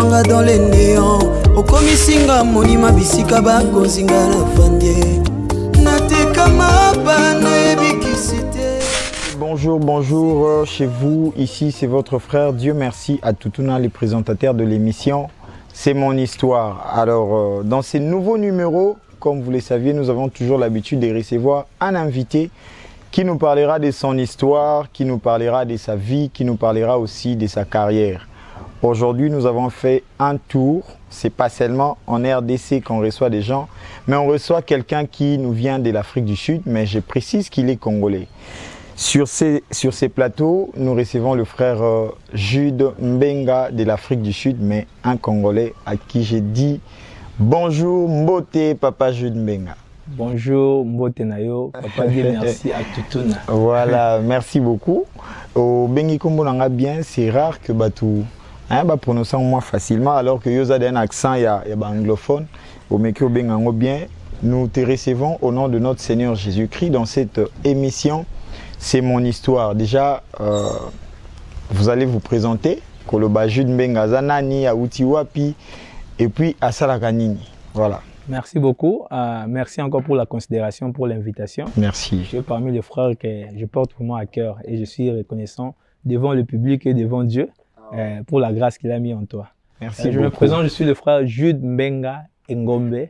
Twanga dans les néants Okomisinga monima bisika bako zinga na fandie Nateka mapa na ebikisite. Bonjour, bonjour chez vous, ici c'est votre frère Dieu merci à Toutouna, les présentateurs de l'émission C'est mon histoire. Alors dans ces nouveaux numéros, comme vous le saviez, nous avons toujours l'habitude de recevoir un invité qui nous parlera de son histoire, qui nous parlera de sa vie, qui nous parlera aussi de sa carrière. Aujourd'hui, nous avons fait un tour. C'est pas seulement en RDC qu'on reçoit des gens, mais on reçoit quelqu'un qui nous vient de l'Afrique du Sud, mais je précise qu'il est congolais. Sur ces plateaux, nous recevons le frère Jude Mbenga de l'Afrique du Sud, mais un Congolais à qui j'ai dit bonjour Mbote, Papa Jude Mbenga. Bonjour Mbote Nayo, Papa Dieu merci à Toutouna. Voilà, merci beaucoup. Au Bengi Kombo Nanga bien, c'est rare que Batou prononcer moins facilement, alors que Yosa a un accent, il y a anglophone. Au Mekio Bengango bien, nous te recevons au nom de notre Seigneur Jésus-Christ dans cette émission. C'est mon histoire. Déjà, vous allez vous présenter. Koloba Jude Mbenga Zanani, Aouti Wapi, et puis Asalakanini. Voilà. Merci beaucoup. Merci encore pour la considération, pour l'invitation. Merci. Je suis parmi les frères que je porte vraiment à cœur et je suis reconnaissant devant le public et devant Dieu pour la grâce qu'il a mis en toi. Merci beaucoup. Je me présente, je suis le frère Jude Mbenga Ngombe,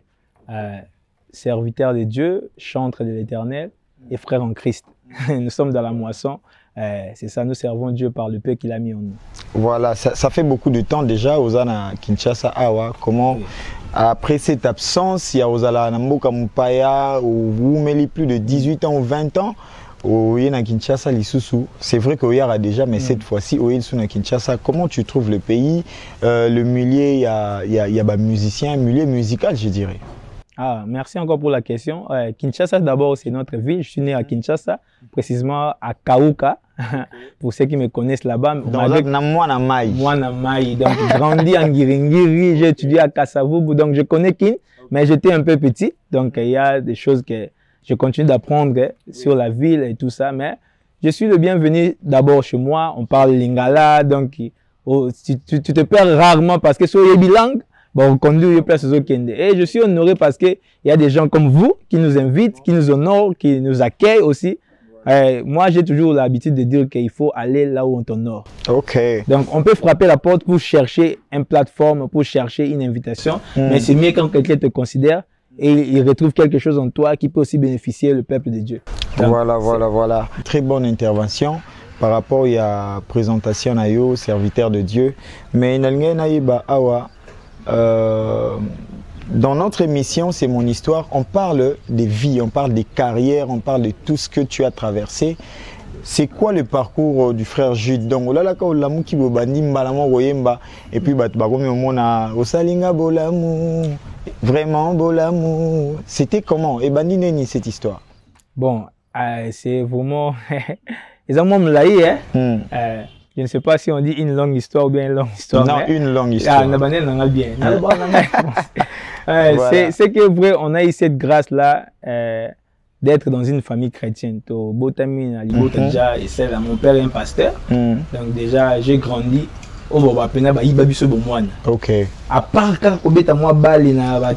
serviteur de Dieu, chantre de l'Éternel et frère en Christ. Nous sommes dans la moisson. C'est ça, nous servons Dieu par le paix qu'il a mis en nous. Voilà, ça fait beaucoup de temps déjà, Ozana Kinshasa Awa. Comment, oui. Après cette absence, il y a Ozala Namboka Mupaya, où vous mettez plus de 18 ans ou 20 ans, au Yéna Kinshasa, Lissousou. C'est vrai qu'il y a déjà, mais cette fois-ci, au Yéna Kinshasa, comment tu trouves le pays, le milieu, il y a des musiciens, milieu musical, je dirais. Ah, merci encore pour la question. Kinshasa, d'abord, c'est notre ville. Je suis né à Kinshasa, précisément à Kauka. Pour ceux qui me connaissent là-bas. Dans Mouanamaï. Mouanamaï. Donc, j'ai grandi en Giringiri, j'ai étudié à Kasavubu. Donc, je connais Kin, mais j'étais un peu petit. Donc, il y a des choses que je continue d'apprendre sur la ville et tout ça. Mais je suis le bienvenu d'abord chez moi. On parle lingala. Donc, tu te perds rarement parce que sur les bilingues, bon, on conduit les places au Kende. Et je suis honoré parce qu'il y a des gens comme vous qui nous invitent, qui nous honorent, qui nous accueillent aussi. Moi, j'ai toujours l'habitude de dire qu'il faut aller là où on t'honore. Ok. Donc, on peut frapper la porte pour chercher une plateforme, pour chercher une invitation. Mais c'est mieux quand quelqu'un te considère et il retrouve quelque chose en toi qui peut aussi bénéficier le peuple de Dieu. Donc, voilà. Très bonne intervention par rapport à la présentation à yo, serviteur de Dieu. Mais dans notre émission, c'est mon histoire, on parle des vies, on parle des carrières, on parle de tout ce que tu as traversé. C'est quoi le parcours du frère Jude? Donc, et puis, vraiment, bolamu. C'était comment? Et bandineni cette histoire? Bon, c'est vraiment. Les hommes me l'ont je ne sais pas si on dit une longue histoire ou bien une longue histoire. Non, mais... une longue histoire. C'est que vrai, on a eu cette grâce-là d'être dans une famille chrétienne. Mon père est un pasteur. Donc déjà, j'ai grandi. Ok. À part quand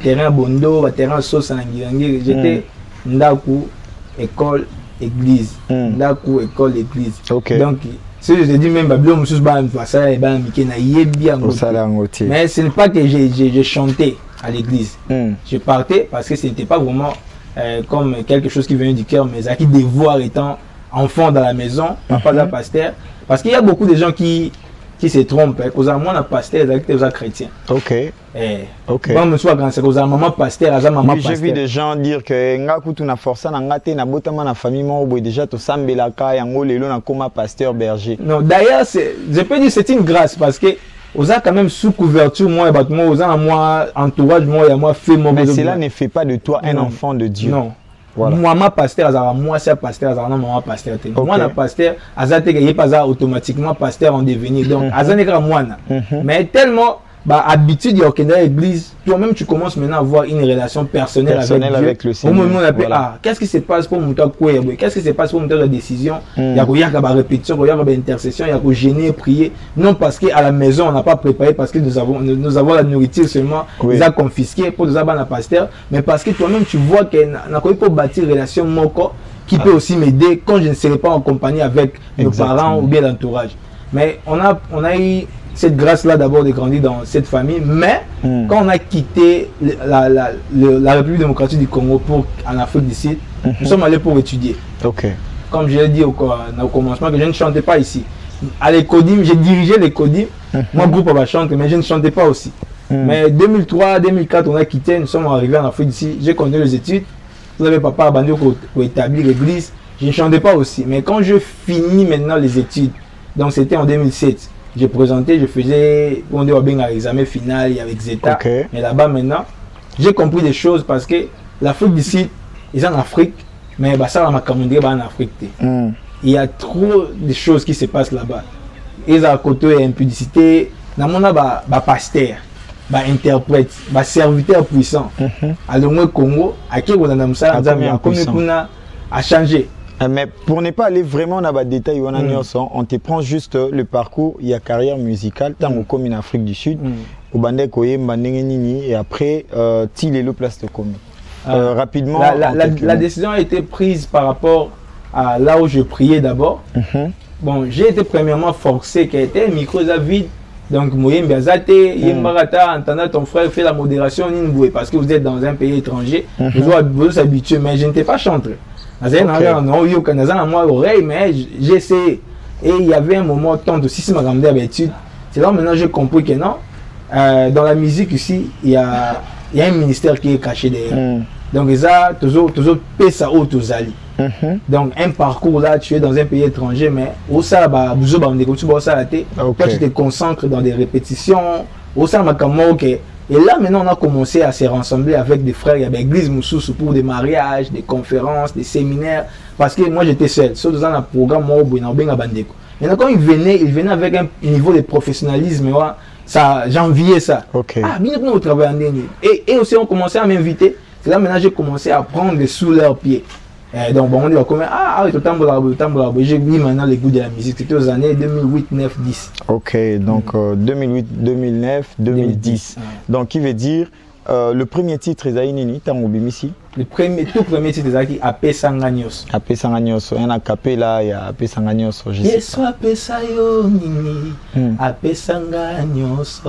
terrain bondo, terrain sauce, j'étais ndaku école église. Ndaku école église. Ok. Donc si je te dis même mais ce n'est pas que j'ai chanté à l'église. Je partais parce que ce n'était pas vraiment comme quelque chose qui venait du cœur, mais acquis devoir étant enfant dans la maison, papa d'un pasteur. Parce qu'il y a beaucoup de gens qui se trompent. Aux amants, on a pasteur, aux chrétiens. Ok. Bon, monsieur, c'est aux amants pasteur, aux amants pasteur. J'ai vu des gens dire que nga kutu na força na ngate na botama na famille mo boy déjà to sambelaka yango lelo na koma pasteur berger. Non, d'ailleurs, je peux dire c'est une grâce parce que aux a quand même sous couverture moi et moi aux a moi entourage moi et moi fait mon. Mais cela ne fait pas de toi un enfant de Dieu. Non. Voilà. Moi, ma pasteur, moi, c'est pasteur, non, moi, pasteur. Moi, la pasteur, azate, il pas automatiquement pasteur en devenir. Donc, azane, moi, mais tellement, bah, habitude de à l'église, toi-même tu commences maintenant à avoir une relation personnelle avec Dieu. Le Seigneur. Au moment où on appelle, voilà. Qu'est-ce qui se passe pour monter à quoi? Qu'est-ce qui se passe pour monter à la décision? Il y a une répétition, il y a une intercession, il y a gêner, prier. Non parce qu'à la maison on n'a pas préparé, parce que nous avons la nourriture seulement, ils ont confisqué pour nous avoir un pasteur, mais parce que toi-même tu vois qu'il n'a pas bâtir une relation moko qui peut aussi m'aider quand je ne serai pas en compagnie avec nos parents ou bien l'entourage. Mais on a eu cette grâce-là d'abord de grandir dans cette famille, mais quand on a quitté la République démocratique du Congo en Afrique du Sud, nous sommes allés pour étudier. Comme je l'ai dit au commencement, que je ne chantais pas ici. À l'Ecodim, j'ai dirigé l'Ecodim, mon groupe va chanter, mais je ne chantais pas aussi. Mais 2003, 2004, on a quitté, nous sommes arrivés en Afrique du Sud, j'ai continué les études, vous avez papa abandonné pour établir l'église, je ne chantais pas aussi. Mais quand je finis maintenant les études, donc c'était en 2007, j'ai présenté, je faisais, on dit un examen final avec Zeta. Mais là-bas maintenant, j'ai compris des choses parce que l'Afrique du Sud, ils sont en Afrique, mais bah, ça va m'accommoder en Afrique. Il y a trop de choses qui se passent là-bas. Ils ont à côté impudicité, dans mon pasteur, interprète, serviteur puissant. Alors moi Congo, à qui on a ça, a changé. Mais pour ne pas aller vraiment dans les détails, on te prend juste le parcours, il y a carrière musicale, tant comme en Afrique du Sud, au Bandé Koye, et après, il est le place de commun. Rapidement. La décision a été prise par rapport à là où je priais d'abord. Bon, j'ai été premièrement forcé, qui était micro vide. Donc, Moyen Biazate, Yembarata, entendant ton frère fait la modération, parce que vous êtes dans un pays étranger, vous devez s'habituer, mais je n'étais pas chanteur. Mais j'ai essayé. Et il y avait un moment tant aussi, si ma grande habitude. C'est là maintenant j'ai compris que non. Dans la musique ici, il y a un ministère qui est caché derrière. Donc, ça, toujours ça ou tozali. Donc, un parcours là, tu es dans un pays étranger, mais au ça, toi, tu te concentres dans des répétitions. Au ça, et là, maintenant, on a commencé à se rassembler avec des frères. Il y avait l'église Moussous pour des mariages, des conférences, des séminaires. Parce que moi, j'étais seul. Sauf dans un programme, maintenant, quand ils venaient avec un niveau de professionnalisme. J'enviais ça. Ah, bien au travail. Et aussi, on commençait à m'inviter. C'est là, maintenant, j'ai commencé à prendre sous leurs pieds. Donc, bon, on dit comment j'ai mis maintenant les goûts de la musique. C'était aux années 2008, 9, 10. Ok, donc 2008, 2009, 2010. Donc, qui veut dire le premier titre, c'est Nini, ici. Le tout premier titre, c'est Apé Sangagnos. Apé Sangagnos, il y a un capé là, il y a Apé Sangagnos. Yesu Apé Sayo Nini, Apé Sangagnos,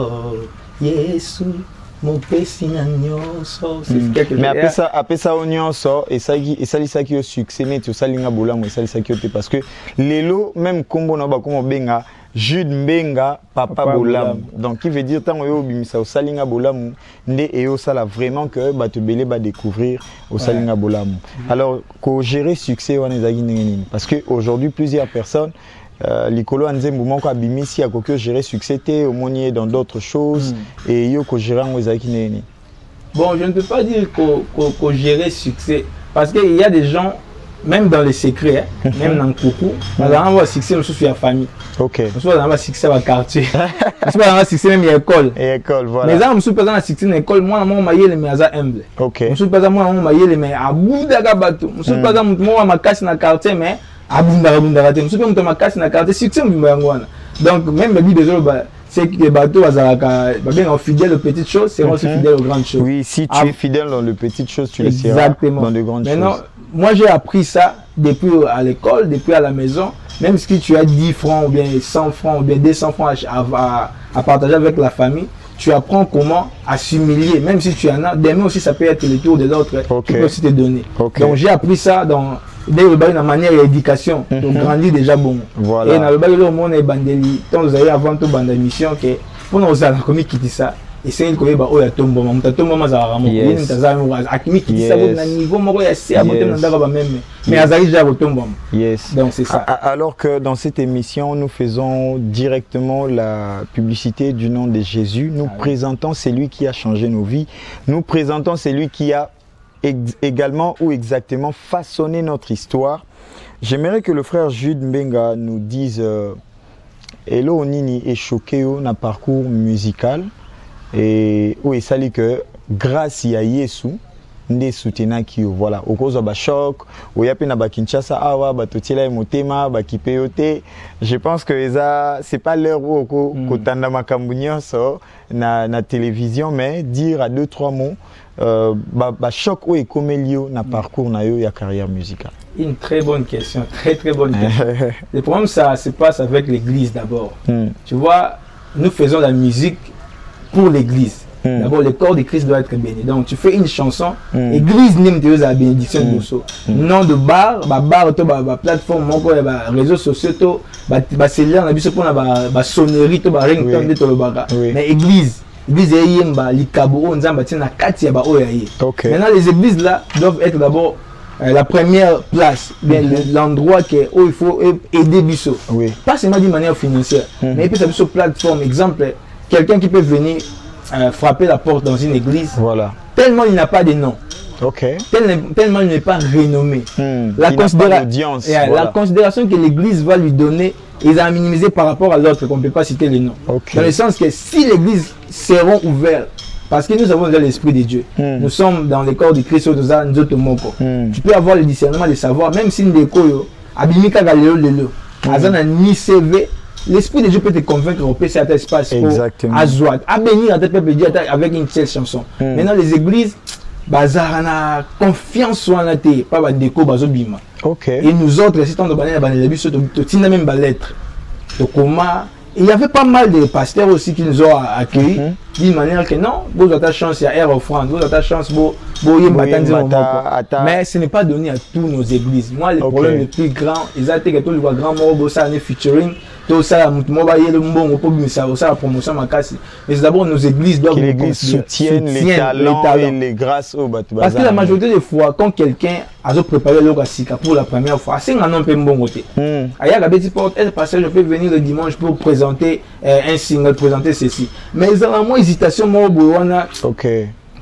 Yesu. Mais après ça on sort et ça qui au succès mais tout ça linga bola moi ça qui parce que lelo même combo na ba comme benga Jude Mbenga papa bolam donc qui veut dire tant yo bimisa au salinga bolam ndé et au sala vraiment que ba te belé ba découvrir au salinga bolam alors ko gérer succès on ezaki nini parce que aujourd'hui plusieurs personnes Likolo Anzembo moko abimisi ya kokyo gérer succès au monier dans d'autres choses et yo ko gérer en ezaki nini. Bon, je ne peux pas dire qu'on gérer succès parce qu'il y a des gens même dans les secrets même dans le coucou on a un succès sur la famille. OK. On a un succès dans le quartier. On a un succès même à l'école. École voilà. Mais ça on suis pas succès dans l'école moi mon maillé les mais humble. OK. On suis pas moi mon maillé les mais à bout d'agabato. On suis pas moi ma casse dans le quartier mais donc même les c'est que les bateaux sont fidèles aux petites choses, c'est aussi fidèles aux grandes choses. Oui, si tu es fidèle dans les petites choses, tu le seras dans les grandes choses. Moi j'ai appris ça depuis à l'école, depuis à la maison. Même si tu as 10 francs ou bien 100 francs ou bien 200 francs à partager avec la famille, tu apprends comment assimiler, même si tu en as, demain aussi ça peut être le tour de l'autre, tu peux aussi te donner. Donc j'ai appris ça dans la manière d'éducation, donc grandir déjà bon. Voilà. Et dans le bas de monde est bandeli, tant vous avez avant tout bande d'émission que pour nous avoir commis quitter ça, et c'est une commune où il y a tombe, ça va ramer, akimi quitter ça au niveau moi il y a c'est à botter dans d'abord même, mais azali déjà retombe. Yes. Donc c'est ça. Alors que dans cette émission nous faisons directement la publicité du nom de Jésus, nous présentons celui qui a changé nos vies, nous présentons celui qui a également ou exactement façonner notre histoire. J'aimerais que le frère Jude Mbenga nous dise Hello Nini et choqué un parcours musical et oui ça dit que grâce à Yesu nde soutenaki yo voilà okozwa ba choc oya pe na ba Kinshasa awa batotela motema bakipeyote je pense que eza c'est pas l'heure où kotanda makambu nyonso na télévision mais dire à 2-3 mots ba choc o ekomelio na parcours na yo ya carrière musicale. Une très bonne question, très bonne question. Le problème ça se passe avec l'église d'abord. Tu vois, nous faisons la musique pour l'église. D'abord, le corps de Christ doit être béni. Donc, tu fais une chanson, église n'aime te la bénédiction de Bosso. Nom de bar, plateforme, réseaux sociaux, c'est là, on a vu ce qu'on a sonnerie, ringtone de Tolobaga. Mais église Maintenant, les églises là doivent être d'abord la première place, l'endroit où il faut aider Bisso. Pas seulement d'une manière financière, mais puis ça sur plateforme. Exemple, quelqu'un qui peut venir frapper la porte dans une église, tellement il n'a pas de nom, tellement il n'est pas renommé. La considération que l'église va lui donner, ils ont minimisé par rapport à l'autre qu'on ne peut pas citer les noms. Dans le sens que si l'église seront ouvertes, parce que nous avons déjà l'esprit de Dieu, nous sommes dans le corps de Christ, tu peux avoir le discernement de savoir, même si nous découvre, Abimika Galileo Lelo, Azana ni CV, l'esprit de Dieu peut te convaincre au PC à tel espace, à Zouad, à bénir à tel peuple de Dieu avec une telle chanson. Maintenant, les églises, bazarana confiance en la terre, pas déco bazobima. Et nous autres, si on a même lettre, il y avait pas mal de pasteurs aussi qui nous ont accueillis d'une manière que non, vous avez ta chance, il y a air offrande, vous avez ta chance, mais ce n'est pas donné à tous nos églises. Moi, le problème le plus grand, ils ont été que tout le grand mot, ça est featuring. Tout ça, la promotion, mais d'abord nos églises doivent soutiennent les talents et les grâces au Batouba. Parce que la majorité des fois, quand quelqu'un a préparé le Gassika pour la première fois, c'est un peu bon côté. Ailleurs, la petite porte, elle passe, je peux venir le dimanche pour présenter un single, présenter ceci. Mais ils ont moins hésitation, moi,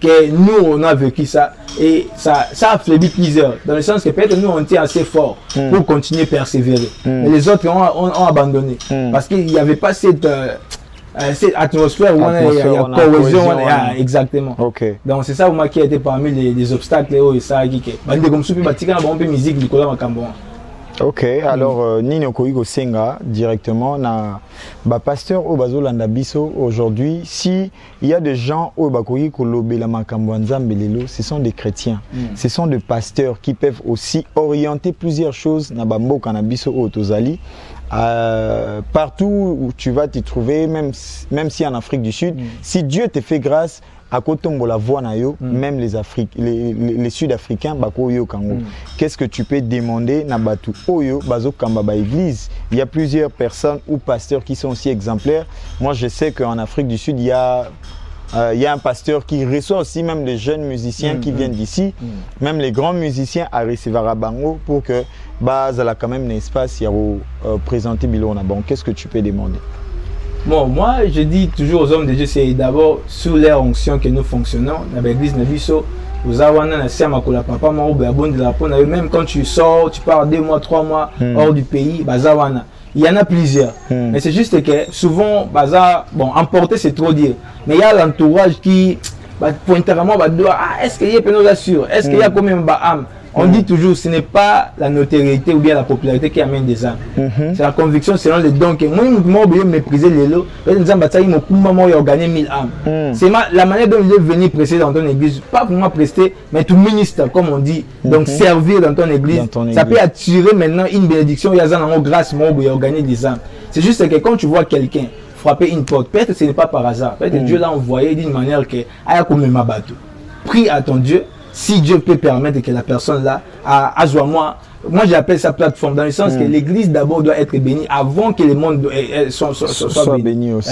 que nous on a vécu ça et ça a affaibli plusieurs dans le sens que peut-être nous on était assez forts pour continuer à persévérer mais les autres ont abandonné parce qu'il n'y avait pas cette atmosphère où il y a cohésion exactement. Donc c'est ça moi qui a été parmi les obstacles et ça qui comme super bâtiment on peut musique du Nicolas Macambon. Alors Nino Koigo Senga directement na pasteur au Bazolanda Biso aujourd'hui si il y a des gens au Bakoyi Kolobe la Makambo Nzambe lelo ce sont des chrétiens ce sont des pasteurs qui peuvent aussi orienter plusieurs choses na bambo Kanabiso au Tozali partout où tu vas te trouver même si en Afrique du Sud si Dieu te fait grâce à Kotombo la voix na yo, même les Sud-Africains bako yo kango. Qu'est-ce que tu peux demander na batu oyo bazo kamba ba église? Il y a plusieurs personnes ou pasteurs qui sont aussi exemplaires. Moi je sais qu'en Afrique du Sud il y a un pasteur qui reçoit aussi même les jeunes musiciens qui viennent d'ici, même les grands musiciens à recevoir à Bango pour que bazala quand même un espace y a présenter Bilona. Bon, qu'est-ce que tu peux demander? Bon, moi je dis toujours aux hommes de Dieu, c'est d'abord sous leur onction que nous fonctionnons. Dans l'église Naviso, vous avez papa, même quand tu sors, tu pars 2 mois, 3 mois hors du pays, il y en a plusieurs. Mais c'est juste que souvent, bon, emporter c'est trop dire. Mais il y a l'entourage qui, pointéralement, est-ce qu'il y a peu sûr? Est-ce qu'il y a combien de âmes? On dit toujours, ce n'est pas la notoriété ou bien la popularité qui amène des âmes. C'est la conviction selon les dons que moi, je vais mépriser les lots. Il a gagné 1000 âmes. C'est la manière dont il est venu prêcher dans ton église. Pas pour moi prester, mais tout ministre, comme on dit. Donc servir dans ton église. Ça peut attirer maintenant une bénédiction. Il y a une grâce, il a gagné des âmes. C'est juste que quand tu vois quelqu'un frapper une porte, peut-être que ce n'est pas par hasard. Peut-être Dieu l'a envoyé d'une manière que prie à ton Dieu. Si Dieu peut permettre que la personne là, moi j'appelle ça plateforme, dans le sens que l'église d'abord doit être bénie avant que le monde soit béni aussi.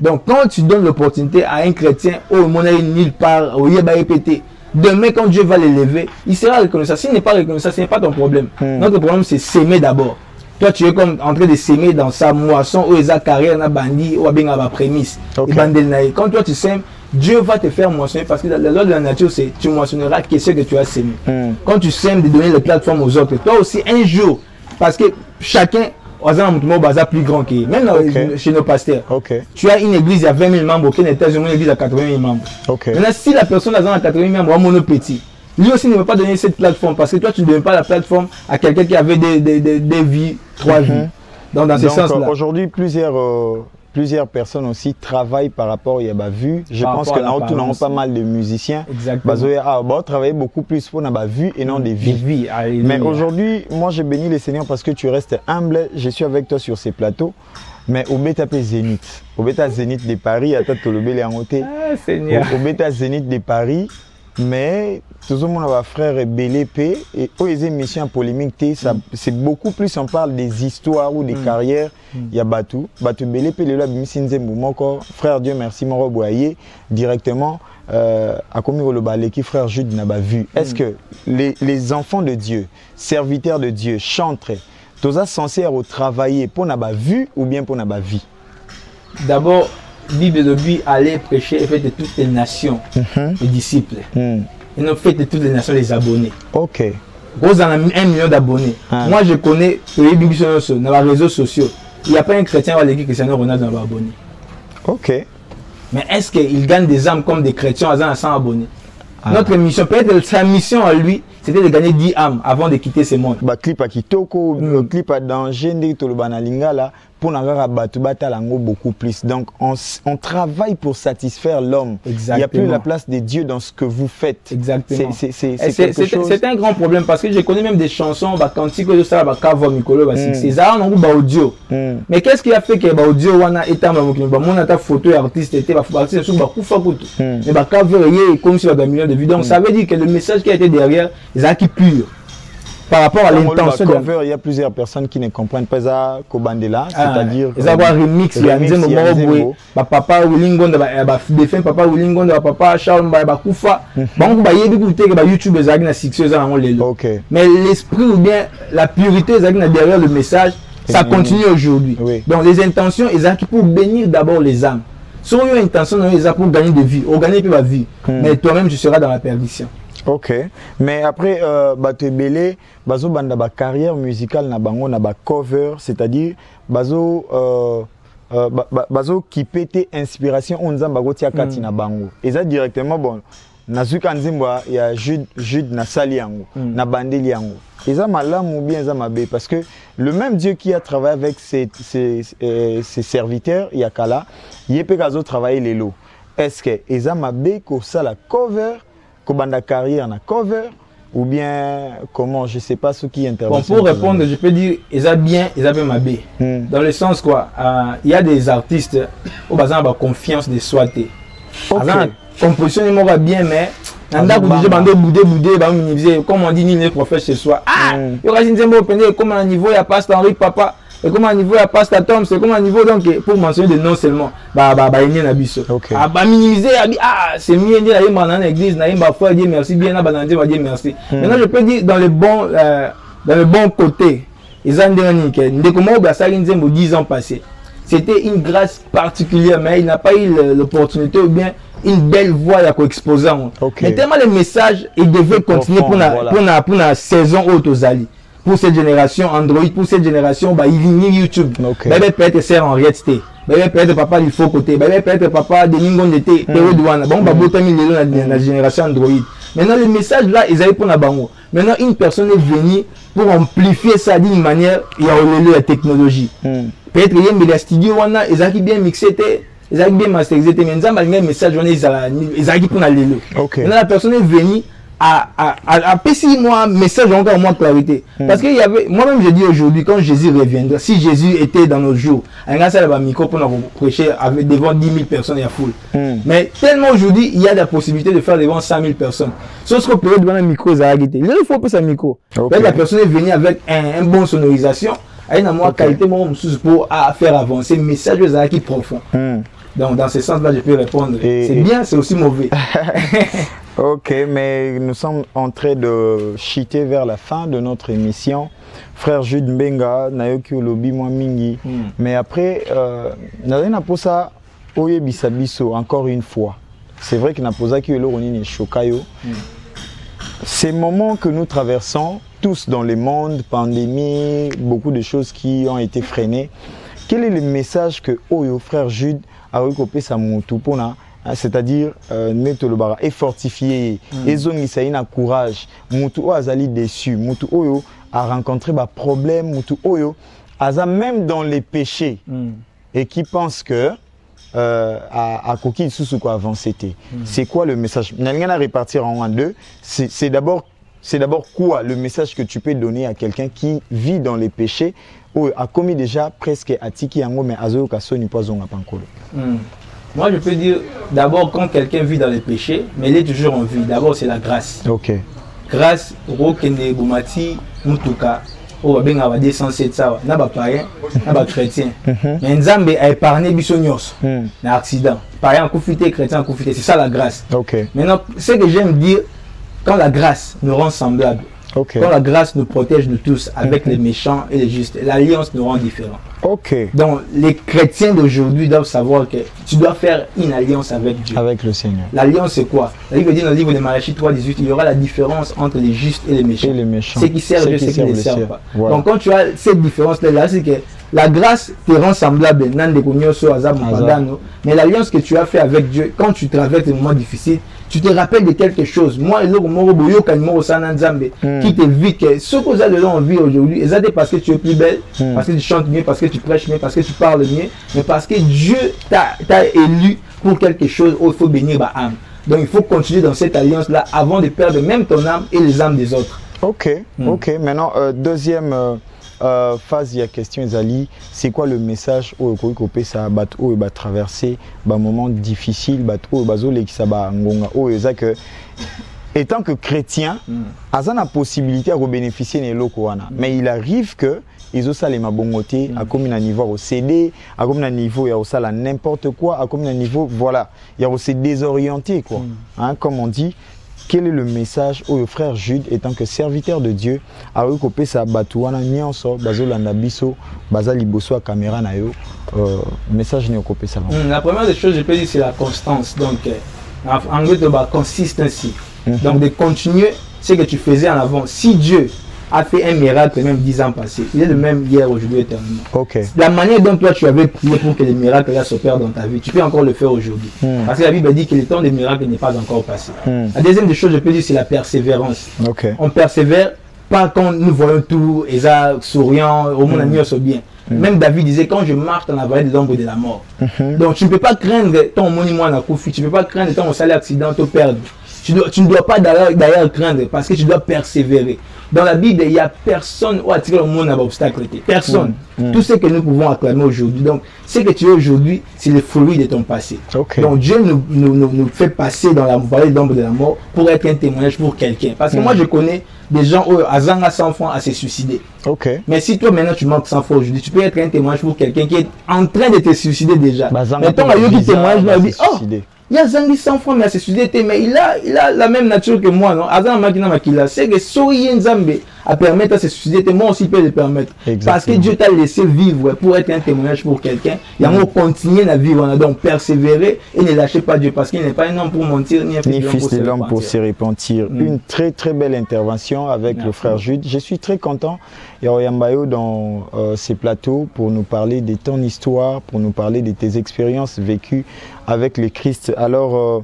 Donc quand tu donnes l'opportunité à un chrétien, mon aïe nulle part, répéter, demain quand Dieu va l'élever, il sera reconnaissant. S'il n'est pas reconnaissant, ce n'est pas ton problème. Notre problème c'est s'aimer d'abord. Toi tu es comme en train de s'aimer dans sa moisson, ou sa carrière, na bandi, ou bien à prémisse. Quand toi tu s'aimes, Dieu va te faire moissonner parce que la loi de la nature, c'est tu moissonneras ce que tu as sémé. Quand tu sèmes de donner les plateformes aux autres, toi aussi un jour, parce que chacun bazar plus grand que même chez nos pasteurs. Okay. Tu as une église à 20 000 membres, aucune États-Unis, une église à 80 000 membres. Okay. Maintenant, si la personne a 80 000 membres, mon petit, lui aussi ne veut pas donner cette plateforme parce que toi, tu ne donnes pas la plateforme à quelqu'un qui avait des vies, 3 vies. Donc, dans ce sens-là. Aujourd'hui, plusieurs personnes aussi travaillent par rapport à la vue. Je pense que nous avons pas mal de musiciens. Exactement. Travailler beaucoup plus pour la vue et non des vies. Mais aujourd'hui, moi, je bénis le Seigneur parce que tu restes humble. Je suis avec toi sur ces plateaux. Mais au Beta Zénith. Au Beta Zénith de Paris, à Tatolobé, au Beta Zénith de Paris. Mais tout le monde a frère BLP et aux émissions polémiques, c'est beaucoup plus, on parle des histoires ou des carrières. Il y a Batou BLP, frère Dieu merci, mon Boyer, directement à Komi Olobaleki, frère Jude n'a pas vu. Est-ce que les enfants de Dieu, serviteurs de Dieu, chantent, tous censés travailler pour n'a pas vu ou bien pour n'a pas vie? D'abord, Bible de but, aller prêcher et faire de toutes les nations les disciples. Et non fait de toutes les nations les abonnés. Ok. Vous en avez 1 million d'abonnés. Moi je connais dans les réseaux sociaux. Il n'y a pas un chrétien qui a dit que Cristiano Ronaldo n'a pas abonné. Ok. Mais est-ce qu'il gagne des âmes comme des chrétiens à 100 abonnés? Notre mission, peut-être sa mission à lui, c'était de gagner 10 âmes avant de quitter ce monde. Clip à Kitoko, clip à danger, là, pour beaucoup plus. Donc on travaille pour satisfaire l'homme. Il n'y a plus la place de Dieu dans ce que vous faites. Exactement. C'est un grand problème parce que je connais même des chansons, cantiques, c'est ça, on a audio. Mais qu'est-ce qui a fait que l'audio est un photo artiste était mais comme si il y a millions de vues. Donc ça veut dire que le message qui a été derrière, les acquis purs. Par rapport à l'intention de il y a plusieurs personnes qui ne comprennent pas ça Kobandela, c'est-à-dire ils ont un remix il y a un papa Willingon défunt papa Willingon papa Charles Kufa bon ba yebi écouter que YouTube ezaki na succès en lelo. Mais l'esprit ou bien la pureté ezaki na derrière le message, ça continue aujourd'hui. Donc les intentions ezaki pour bénir d'abord les âmes. Si on a une intention pour gagner des vies, gagner la vie, mais toi-même tu seras dans la perdition. Ok, mais après, bato belé, bazo banda ba carrière musicale na bango na ba cover, c'est-à-dire bazo qui pète inspiration on nzamba gotia kati na bango. Et ça directement bon, na zuka nzimba ya Jude na sali yango, na bandeli yango. Et ça malamu ou bien ça mabe parce que le même Dieu qui a travaillé avec ses serviteurs yakala, yepé kazo travailler les lots. Est-ce que ça mabe ko ça la cover Kobanda carrière na cover ou bien comment, je sais pas ce qui intervient. Bon, pour répondre, je peux dire ils a bien mabé. Dans le sens quoi, il y a des artistes au bazar ba confiance de soi. Composition il m'aura bien mais nanda boudé bando boudé ba minimiser comme on dit ni les prophètes chez soi. Il y aura une zéro comme à niveau il y a pasteur Henri papa. Et comme à niveau il y a pasteur Tom, c'est comme à niveau donc pour mentionner de non seulement minimiser c'est mieux dire aller dans l'église na yimba foi dire merci bien na banande va dire merci. Maintenant je peux dire dans le bon côté ils ont dit que dès comment ba ça 10 ans passés. C'était une grâce particulière mais il n'a pas eu l'opportunité ou bien une belle voix à exposer. Mais tellement le message il devait continuer pour la saison haute aux alliés. Pour cette génération Android, pour cette génération il YouTube. Peut-être sert en réalité. Peut-être papa il faut côté. Peut-être papa de Ningon d'été. Bon la génération Android. Maintenant le message là ils avaient pour la bango. Maintenant une personne est venue pour amplifier ça d'une manière il y a la technologie. Peut-être il y a des studios ils ont bien mixé. Ils ont bien masterisé. Mais ils ont un message ils ont pour la lélo. Maintenant la personne est venue à passer moi message encore moins clarité parce que il y avait moi-même je dis aujourd'hui quand Jésus reviendra si Jésus était dans nos jours un gars ça va micro pour nous prêcher avec devant 10 000 personnes et à foule mais tellement aujourd'hui il y a la possibilité de faire devant 100 000 personnes sauf que peut devant un micro ça a guité il faut pas un micro la personne est venue avec un bon sonorisation avec une qualité pour faire avancer le message qui profond. Donc dans ce sens-là je peux répondre c'est bien c'est aussi mauvais. Ok, mais nous sommes en train de chuter vers la fin de notre émission. Frère Jude Mbenga, Nayoki Olobi moi mingi. Mais après, n'a pas ça, Oye Bisabiso, encore une fois. C'est vrai que n'a pas ça qui est l'oroni chokayo. ces moments que nous traversons, tous dans le monde, pandémie, beaucoup de choses qui ont été freinées, quel est le message que Oyo, frère Jude, a recopé sa moutou pour nous, c'est-à-dire mettre le barra et fortifier, et zongi na courage, moutou azali déçu, moutou Oyo a rencontré des problèmes, moutou Oyo aza même dans les péchés et qui pense que à coquille sous quoi avant c'était. C'est quoi le message? N'allons pas répartir en deux. C'est d'abord quoi le message que tu peux donner à quelqu'un qui vit dans les péchés ou a commis déjà presque atiki yango mais azo kasoni poison à pankolo. Moi je peux dire d'abord quand quelqu'un vit dans les péchés, mais il est toujours en vie. D'abord c'est la grâce. OK. Grâce rokende bumati mutuka. Oh, ben on va descendre cette ça, n'a pas païen, n'a pas chrétien. Mais Nzambe a épargné bisognos, un accident. Païen confité, chrétien confité, c'est ça la grâce. OK. Maintenant, ce que j'aime dire, quand la grâce nous rend semblables, quand la grâce nous protège nous tous avec les méchants et les justes, l'alliance nous rend différents. OK. Donc les chrétiens d'aujourd'hui doivent savoir que tu dois faire une alliance avec Dieu. Avec le Seigneur. L'alliance c'est quoi? La Bible dit dans le livre de Malachie 3:18, il y aura la différence entre les justes et les méchants. Et les méchants. Ceux qui servent Dieu, ceux qui ne les servent pas. Voilà. Donc quand tu as cette différence-là, c'est que la grâce te rend semblable, mais l'alliance que tu as fait avec Dieu, quand tu traverses des moments difficiles, tu te rappelles de quelque chose. Moi, qui te vit que ce que vous avez envie aujourd'hui, c'est parce que tu es plus belle, parce que tu chantes mieux, parce que tu prêches mieux, parce que tu parles mieux, mais parce que Dieu t'a élu pour quelque chose où il faut bénir ma âme. Donc il faut continuer dans cette alliance-là avant de perdre même ton âme et les âmes des autres. OK, OK. Maintenant, deuxième phase, il y a question, Zali, c'est quoi le message où ça va traverser un moment difficile, étant que chrétien, ils ont la possibilité de bénéficier de l'Okoana. Mais il arrive que ils ont ça les mabongoté, à comme un niveau au CD, à comme un niveau il y a ça n'importe quoi, à comme un niveau voilà, il y a aussi désorienté quoi. Hein, comme on dit. Quel est le message au frère Jude étant que serviteur de Dieu a recopé sa batouana nyonso bazolanda biso bazali boso caméra na yo message ni recopé ça. La première des choses je peux dire c'est la constance donc en anglais de la consistency. Donc de continuer ce que tu faisais en avant. Si Dieu a fait un miracle même 10 ans passés, il est le même hier, aujourd'hui, éternellement. Okay. La manière dont toi tu avais prié pour que les miracles s'opèrent dans ta vie, tu peux encore le faire aujourd'hui. Parce que la Bible dit que le temps des miracles n'est pas encore passé. La deuxième des choses, je peux dire, c'est la persévérance. Okay. On persévère pas quand nous voyons tout, et ça souriant, au monde ami au bien. Même David disait, quand je marche dans la vallée de l'ombre de la mort. Donc tu ne peux pas craindre ton monument à Koufi, tu ne peux pas craindre ton salaire accident, te perdre. Tu ne dois pas d'ailleurs craindre parce que tu dois persévérer. Dans la Bible, il n'y a personne où attirer le monde à l'obstacle. Personne. Tout ce que nous pouvons acclamer aujourd'hui. Donc, ce que tu es aujourd'hui, c'est le fruit de ton passé. Okay. Donc, Dieu nous fait passer dans la vallée d'ombre de la mort pour être un témoignage pour quelqu'un. Parce que moi, je connais des gens où Azanga 100 francs à se suicider. Okay. Mais si toi, maintenant, tu manques 100 francs aujourd'hui, tu peux être un témoignage pour quelqu'un qui est en train de te suicider déjà. Mais ton aïeux qui témoigne, il dit, oh, il y a Zangi 100 francs, mais à se suicider, mais il a la même nature que moi, non? Azanga Makina Makila, c'est que Soyen Nzambe à permettre à se suicider, moi aussi peux le permettre. Exactement. Parce que Dieu t'a laissé vivre pour être un témoignage pour quelqu'un. Il y a un continuer à vivre, on a donc persévérer et ne lâchez pas Dieu parce qu'il n'est pas un homme pour mentir, ni un fils de l'homme pour se repentir. Une très très belle intervention avec le frère Jude. Je suis très content, Yambayo, dans ces plateaux pour nous parler de ton histoire, pour nous parler de tes expériences vécues avec le Christ. Alors,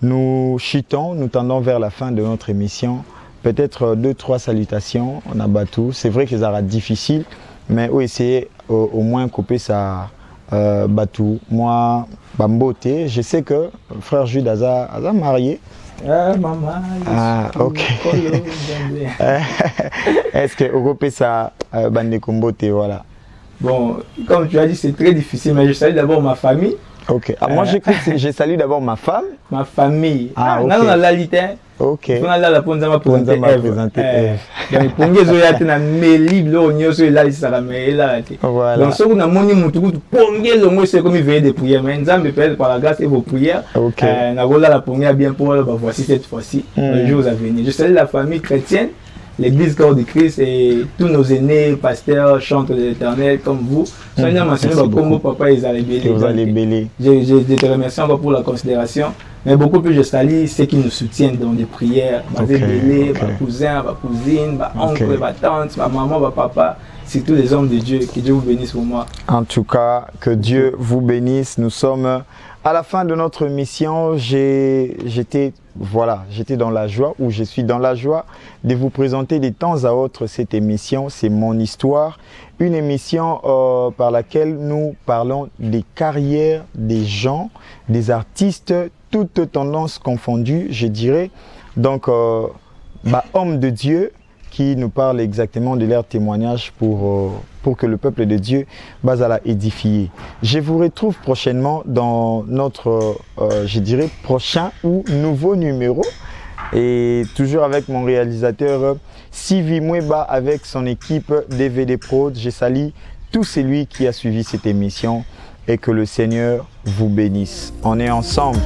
nous chutons, nous tendons vers la fin de notre émission. Peut-être 2-3 salutations, on a battu. C'est vrai que ça sera difficile, mais on essayer au moins de couper ça battu. Moi, Bamboté, je sais que frère Jude a marié. Maman. Ah, ok. Est-ce que on coupe ça Bande Komboté, voilà. Bon, comme tu as dit, c'est très difficile, mais je salue d'abord ma famille. Ok. Ah, moi, j'ai salué d'abord ma femme. Ma famille. Ah, ok. Non, la lité. Ok. On a là la ponza m'a présenté Eve. Donc pour nous zo ya tena meli lo nyoso la sala mais là. Voilà. Donc ce qu'on a moni mutu pongé le mot c'est comme il veille de prière mais Nzambe peut par la grâce et vos prières. Ok. Na vola la prière bien pour voici cette fois-ci les jours à venir. Je salue la famille chrétienne, l'église corps de Christ et tous nos aînés, pasteurs, chantres de l'Éternel comme vous. Sonia mentionné comme papa ils allaient bélir. Vous allez bélir. Je te remercie encore pour la considération. Mais beaucoup plus, je salue ceux qui nous soutiennent dans des prières. Mes cousins, mes cousines, mes oncles, mes tantes, ma maman, ma papa. C'est tous les hommes de Dieu. Que Dieu vous bénisse pour moi. En tout cas, que Dieu vous bénisse. Nous sommes à la fin de notre mission. J'étais dans la joie, ou je suis dans la joie de vous présenter de temps à autre cette émission. C'est mon histoire. Une émission par laquelle nous parlons des carrières des gens, des artistes, toutes tendances confondues, je dirais. Donc, hommes de Dieu qui nous parlent exactement de leur témoignage pour que le peuple de Dieu la édifier. Je vous retrouve prochainement dans notre, je dirais, prochain ou nouveau numéro. Et toujours avec mon réalisateur Sivi Mweba avec son équipe DVD Pro. Je salue tout celui qui a suivi cette émission et que le Seigneur vous bénisse. On est ensemble.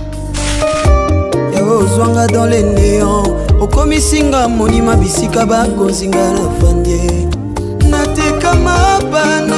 Dans les néants, au komisinga monima bisika bakozinga na fandie. Nateka mabana